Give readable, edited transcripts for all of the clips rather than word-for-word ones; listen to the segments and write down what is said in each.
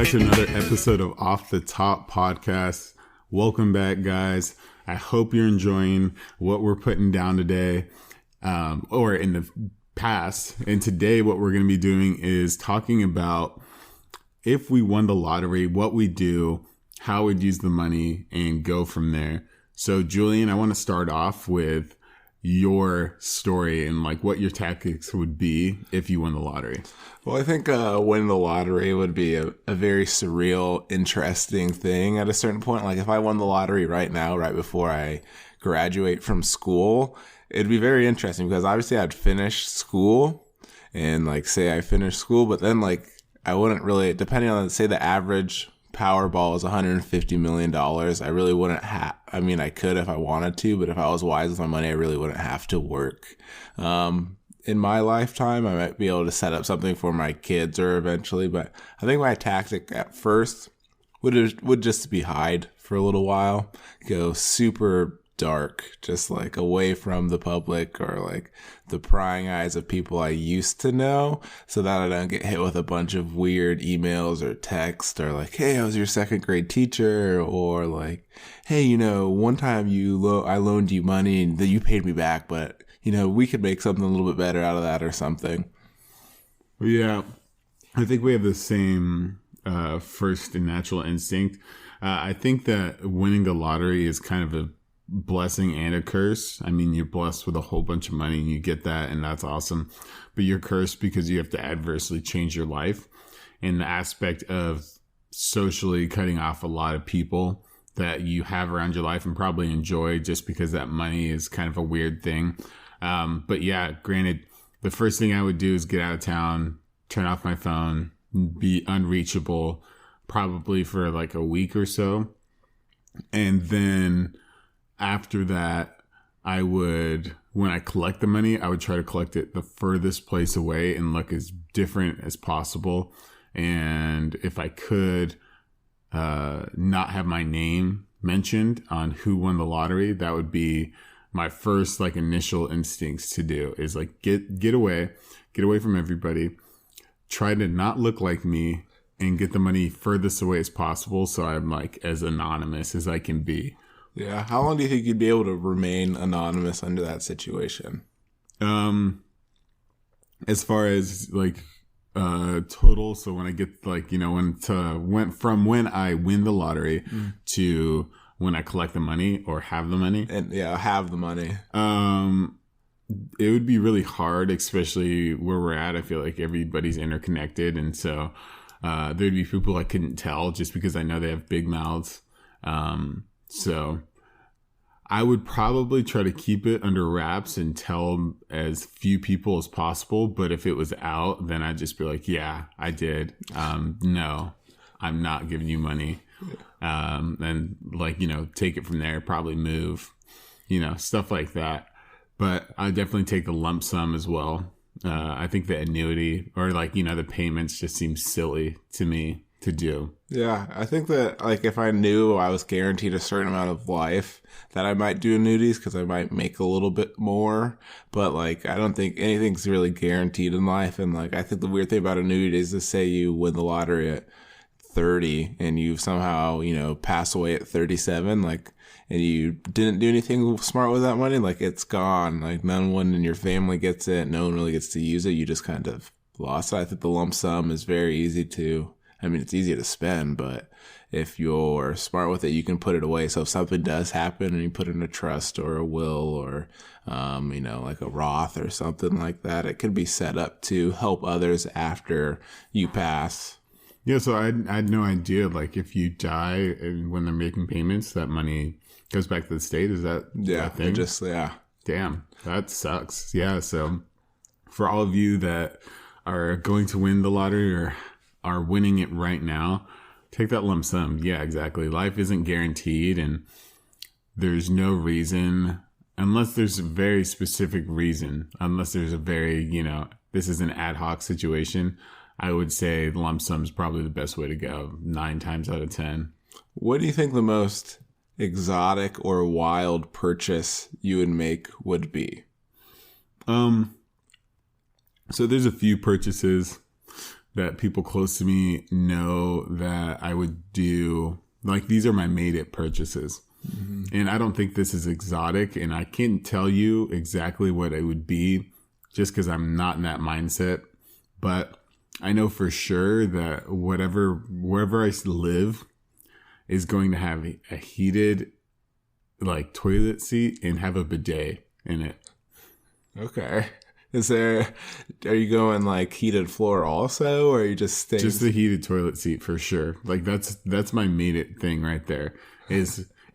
to another episode of Off the Top Podcast. Welcome back, guys. I hope you're enjoying what we're putting down today, or in the past. And today what we're going to be doing is talking about if we won the lottery, what we do, how we'd use the money, and go from there. So, Julian, I want to start off with your story and like what your tactics would be if you won the lottery. Well, I think winning the lottery would be a very surreal, interesting thing at a certain point. Like if I won the lottery right now, right before I graduate from school, it'd be very interesting because obviously I'd finish school and like say I finished school, but then like I wouldn't really, depending on say the average Powerball is $150 million. I really wouldn't have, I mean, I could if I wanted to, but if I was wise with my money, I really wouldn't have to work. In my lifetime, I might be able to set up something for my kids or eventually, but I think my tactic at first would just be hide for a little while, go super dark, just like away from the public or like the prying eyes of people I used to know, so that I don't get hit with a bunch of weird emails or text or like, hey, I was your second grade teacher, or like, hey, you know, one time I loaned you money and you paid me back, but you know, we could make something a little bit better out of that or something. Yeah, I think we have the same first and natural instinct. I think that winning the lottery is kind of a blessing and a curse. I mean, you're blessed with a whole bunch of money and you get that, and that's awesome. But you're cursed because you have to adversely change your life. And the aspect of socially cutting off a lot of people that you have around your life and probably enjoy just because that money is kind of a weird thing. But yeah, granted, the first thing I would do is get out of town, turn off my phone, be unreachable probably for like a week or so. And then after that, I would, when I collect the money, I would try to collect it the furthest place away and look as different as possible. And if I could not have my name mentioned on who won the lottery, that would be my first like initial instincts to do, is like get away from everybody, try to not look like me, and get the money furthest away as possible so I'm like as anonymous as I can be. Yeah. How long do you think you'd be able to remain anonymous under that situation? As far as like total, so when I get like, you know, went from when I win the lottery to when I collect the money or have the money. And yeah, have the money. It would be really hard, especially where we're at. I feel like everybody's interconnected, and so there'd be people I couldn't tell just because I know they have big mouths. So I would probably try to keep it under wraps and tell as few people as possible. But if it was out, then I'd just be like, yeah, I did. No, I'm not giving you money. And like, you know, take it from there, probably move, you know, stuff like that. But I definitely take the lump sum as well. I think the annuity or like, you know, the payments just seem silly to me to do. Yeah, I think that like if I knew I was guaranteed a certain amount of life, that I might do annuities because I might make a little bit more. But like I don't think anything's really guaranteed in life. And like I think the weird thing about annuities is, say you win the lottery at 30 and you somehow, you know, pass away at 37, like, and you didn't do anything smart with that money, like it's gone. Like no one in your family gets it. No one really gets to use it. You just kind of lost it. I think the lump sum is very easy to, I mean, it's easy to spend, but if you're smart with it, you can put it away. So if something does happen and you put it in a trust or a will or, you know, like a Roth or something like that, it can be set up to help others after you pass. Yeah, so I had no idea, like, if you die and when they're making payments, that money goes back to the state. Is that that thing? Yeah. Damn, that sucks. Yeah, so for all of you that are going to win the lottery or are winning it right now, take that lump sum. Yeah, exactly. Life isn't guaranteed, and there's no reason, unless there's a very specific reason, unless there's a very, you know, this is an ad hoc situation, I would say the lump sum is probably the best way to go 9 times out of 10. What do you think the most exotic or wild purchase you would make would be? So there's a few purchases that people close to me know that I would do. Like, these are my made it purchases. Mm-hmm. And I don't think this is exotic, and I can't tell you exactly what it would be just because I'm not in that mindset. But I know for sure that wherever I live is going to have a heated like toilet seat and have a bidet in it. Okay. Are you going like heated floor also, or are you just staying? Just the heated toilet seat for sure. Like that's my made it thing right there.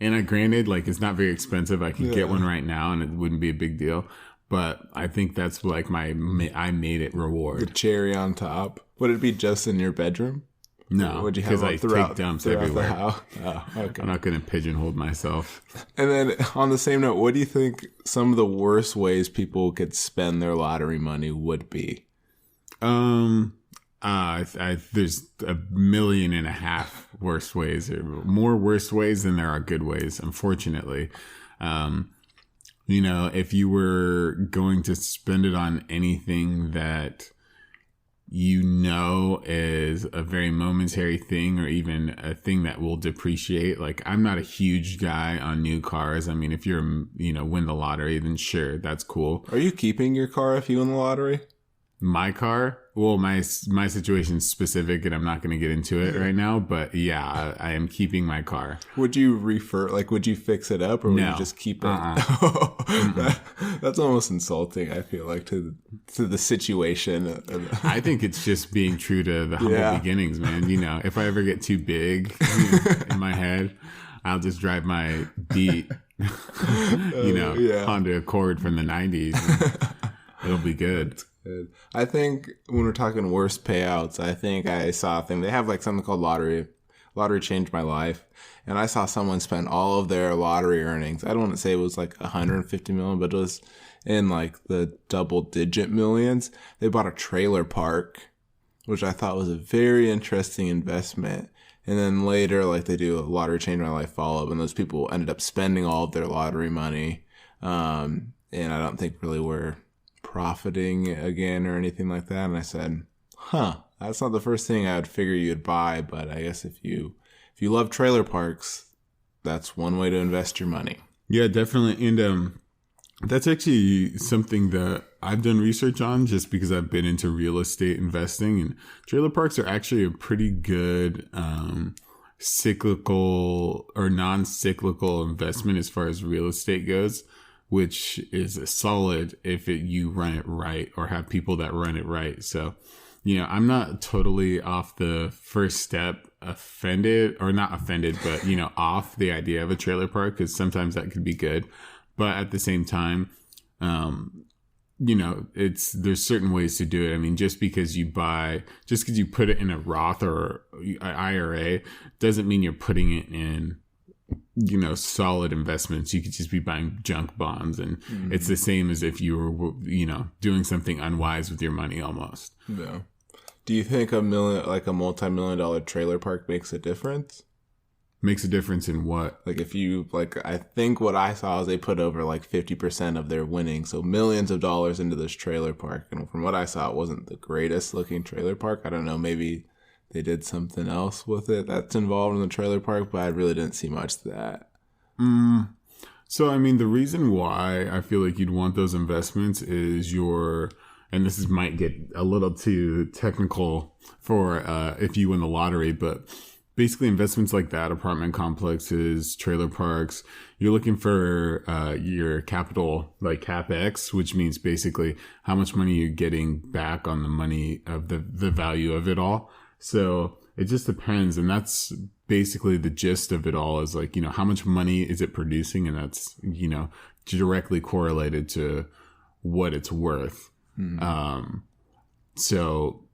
And granted, like, it's not very expensive. I can get one right now and it wouldn't be a big deal. But I think that's like I made it reward. The cherry on top. Would it be just in your bedroom? No, would you have because I take dumps everywhere. Oh, okay. I'm not going to pigeonhole myself. And then on the same note, what do you think some of the worst ways people could spend their lottery money would be? There's 1.5 million worse ways, or more worse ways than there are good ways, unfortunately. If you were going to spend it on anything that is a very momentary thing, or even a thing that will depreciate. Like, I'm not a huge guy on new cars. I mean, if you're, win the lottery, then sure, that's cool. Are you keeping your car if you win the lottery? My car? Well, my situation's specific, and I'm not going to get into it right now. But yeah, I am keeping my car. Would you would you fix it up, or would you just keep it? That's almost insulting, I feel like, to the situation. I think it's just being true to the humble beginnings, man. If I ever get too big in my head, I'll just drive my beat, Honda Accord from the 90s. And it'll be good. I think when we're talking worst payouts, I think I saw a thing. They have like something called lottery. Lottery changed my life. And I saw someone spend all of their lottery earnings. I don't want to say it was like 150 million, but it was in like the double digit millions. They bought a trailer park, which I thought was a very interesting investment. And then later, like, they do a lottery change my life follow up, and those people ended up spending all of their lottery money. And I don't think really were profiting again or anything like that. And I said, that's not the first thing I would figure you'd buy, but I guess if you love trailer parks, that's one way to invest your money. Yeah, definitely. And that's actually something that I've done research on, just because I've been into real estate investing, and trailer parks are actually a pretty good cyclical or non-cyclical investment as far as real estate goes, which is solid if you run it right, or have people that run it right. So, I'm not totally off the first step offended, or not offended, but, off the idea of a trailer park, because sometimes that could be good. But at the same time, there's certain ways to do it. I mean, just because you put it in a Roth or an IRA doesn't mean you're putting it in, solid investments. You could just be buying junk bonds, and it's the same as if you were, doing something unwise with your money almost. Yeah. Do you think a multi-million-dollar trailer park makes a difference? Makes a difference in what? Like, if you, I think what I saw is they put over 50% of their winnings, so millions of dollars, into this trailer park. And from what I saw, it wasn't the greatest looking trailer park. I don't know, maybe they did something else with it that's involved in the trailer park, but I really didn't see much to that. So, I mean, the reason why I feel like you'd want those investments is and this might get a little too technical for if you win the lottery, but basically investments like that, apartment complexes, trailer parks, you're looking for your capital, like CapEx, which means basically how much money you're getting back on the money of the value of it all. So it just depends. And that's basically the gist of it all, is how much money is it producing? And that's, directly correlated to what it's worth. So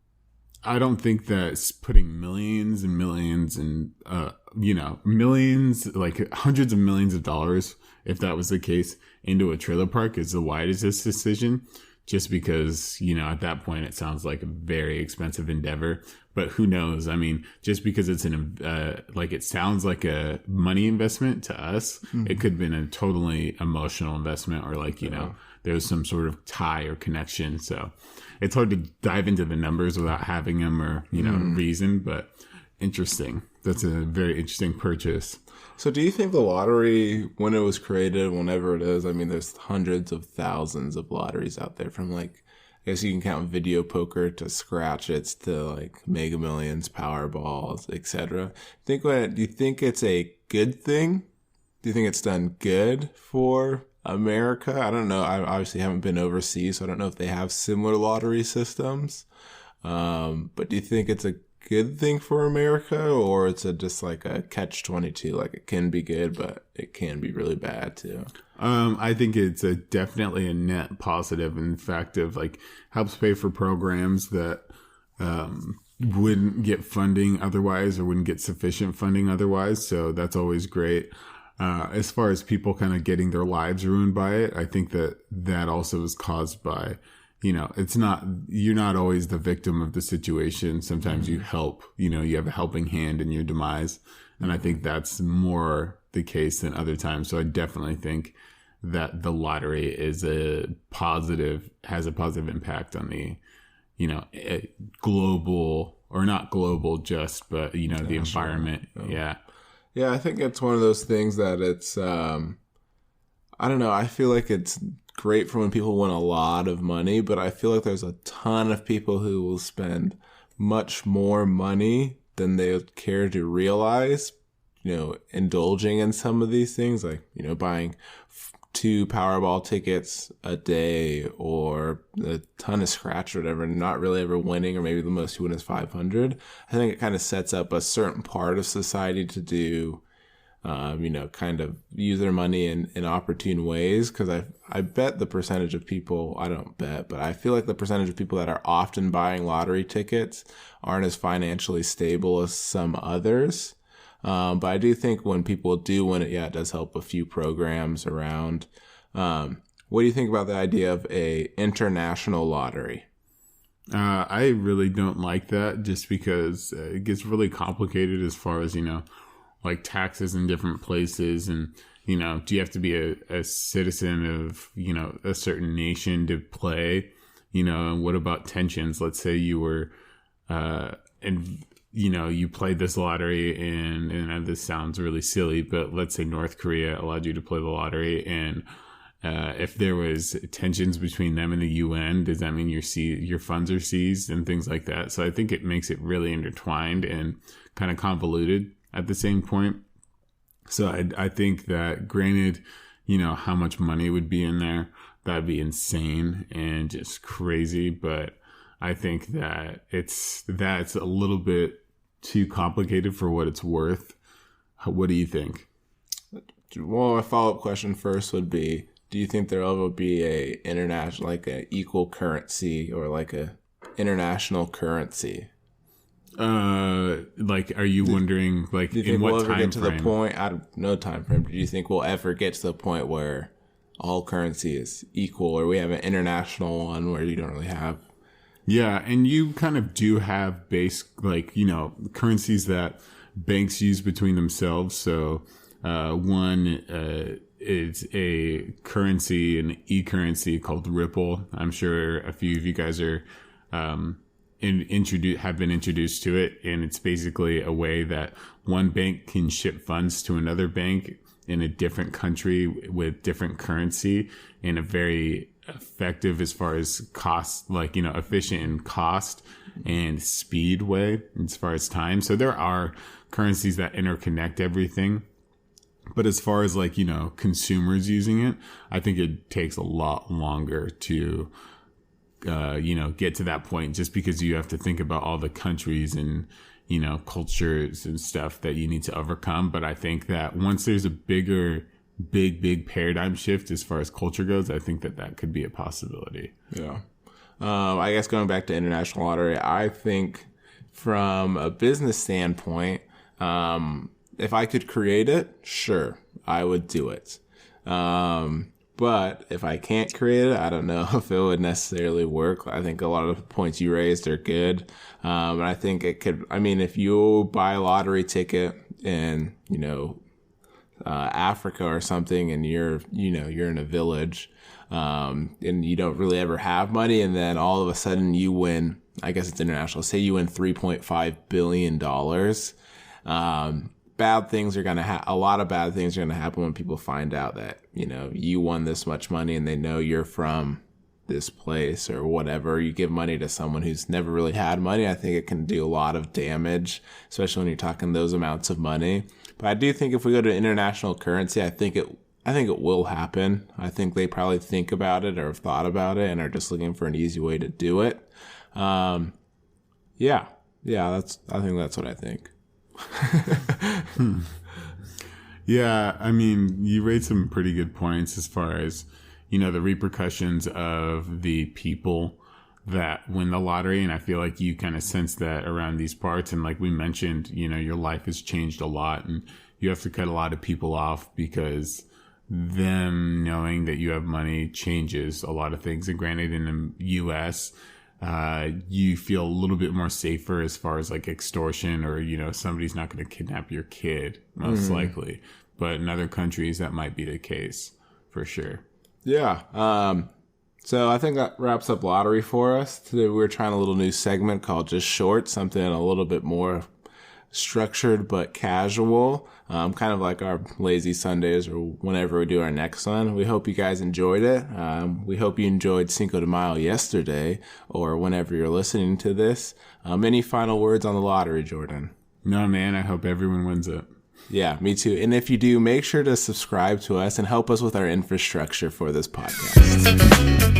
I don't think that putting millions and millions and, millions, like hundreds of millions of dollars, if that was the case, into a trailer park is the wisest decision, just because, at that point it sounds like a very expensive endeavor. But who knows? I mean, just because it's it sounds like a money investment to us, it could have been a totally emotional investment, or there's some sort of tie or connection. So it's hard to dive into the numbers without having them or, reason, but interesting. That's a very interesting purchase. So do you think the lottery, when it was created, whenever it is, I mean, there's hundreds of thousands of lotteries out there, from I guess you can count video poker to scratch-its to Mega Millions, Powerballs, etc. Do you think it's a good thing? Do you think it's done good for America? I don't know. I obviously haven't been overseas, so I don't know if they have similar lottery systems. But do you think it's a good thing for America, or it's just a catch-22? It can be good, but it can be really bad too. I think it's definitely a net positive. In fact, of helps pay for programs that wouldn't get funding otherwise, or wouldn't get sufficient funding otherwise. So that's always great. As far as people kind of getting their lives ruined by it, I think that also is caused by, you're not always the victim of the situation. Sometimes you help, you have a helping hand in your demise. And I think that's more the case than other times. So I definitely think that the lottery is has a positive impact on the, global, or not global just, but, the environment. Yeah. Yeah, I think it's one of those things that it's, I don't know, I feel like it's great for when people win a lot of money, but I feel like there's a ton of people who will spend much more money than they would care to realize, indulging in some of these things, buying 2 Powerball tickets a day, or a ton of scratch or whatever, and not really ever winning, or maybe the most you win is 500. I think it kind of sets up a certain part of society to do, kind of use their money in opportune ways. Because I bet the percentage of people, I don't bet, but I feel like the percentage of people that are often buying lottery tickets aren't as financially stable as some others. But I do think when people do win it, it does help a few programs around. What do you think about the idea of a international lottery? I really don't like that, just because it gets really complicated as far as, taxes in different places. And, do you have to be a citizen of, a certain nation to play? And what about tensions? Let's say you were, you played this lottery, and this sounds really silly, but let's say North Korea allowed you to play the lottery, and if there was tensions between them and the UN, does that mean your funds are seized and things like that? So I think it makes it really intertwined and kind of convoluted at the same point. So I think that, granted, how much money would be in there, that'd be insane and just crazy, but I think that that's a little bit too complicated for what it's worth. What do you think? Well, my follow-up question first would be, do you think there will be a international, a equal currency, or a international currency? Are you wondering, do you think in what we'll ever time get to frame? the point? No time frame. Do you think we'll ever get to the point where all currency is equal, or we have an international one where you don't really have? Yeah, and you kind of do have currencies that banks use between themselves. So one is a currency, an e-currency called Ripple. I'm sure a few of you guys are have been introduced to it, and it's basically a way that one bank can ship funds to another bank in a different country with different currency in a very effective, as far as cost, efficient in cost and speed way as far as time. So there are currencies that interconnect everything, but as far as consumers using it, I think it takes a lot longer to get to that point, just because you have to think about all the countries and cultures and stuff that you need to overcome. But I think that once there's a big paradigm shift as far as culture goes, I think that could be a possibility. Yeah. I guess going back to international lottery, I think from a business standpoint, if I could create it, sure, I would do it. But But if I can't create it, I don't know if it would necessarily work. I think a lot of the points you raised are good. And I think it could, I mean, if you buy a lottery ticket in, Africa or something, and you're in a village, and you don't really ever have money, and then all of a sudden you win, I guess it's international, say you win $3.5 billion. Bad things are going to a lot of bad things are going to happen when people find out that, you won this much money and they know you're from this place or whatever. You give money to someone who's never really had money. I think it can do a lot of damage, especially when you're talking those amounts of money. But I do think if we go to international currency, I think it will happen. I think they probably think about it or have thought about it and are just looking for an easy way to do it. I think that's what I think. Yeah, I mean, you raised some pretty good points as far as, the repercussions of the people that win the lottery. And I feel like you kind of sense that around these parts. And like we mentioned, your life has changed a lot and you have to cut a lot of people off because them knowing that you have money changes a lot of things. And granted, in the U.S., you feel a little bit more safer as far as like extortion or, somebody's not going to kidnap your kid, most likely. But in other countries, that might be the case for sure. Yeah. So I think that wraps up lottery for us. Today we're trying a little new segment called Just Short, something a little bit more structured but casual, kind of like our lazy Sundays or whenever we do our next one. We hope you guys enjoyed it. We hope you enjoyed Cinco de Mayo yesterday or whenever you're listening to this. Any final words on the lottery, Jordan? No, man, I hope everyone wins it. Yeah, me too. And if you do, make sure to subscribe to us and help us with our infrastructure for this podcast.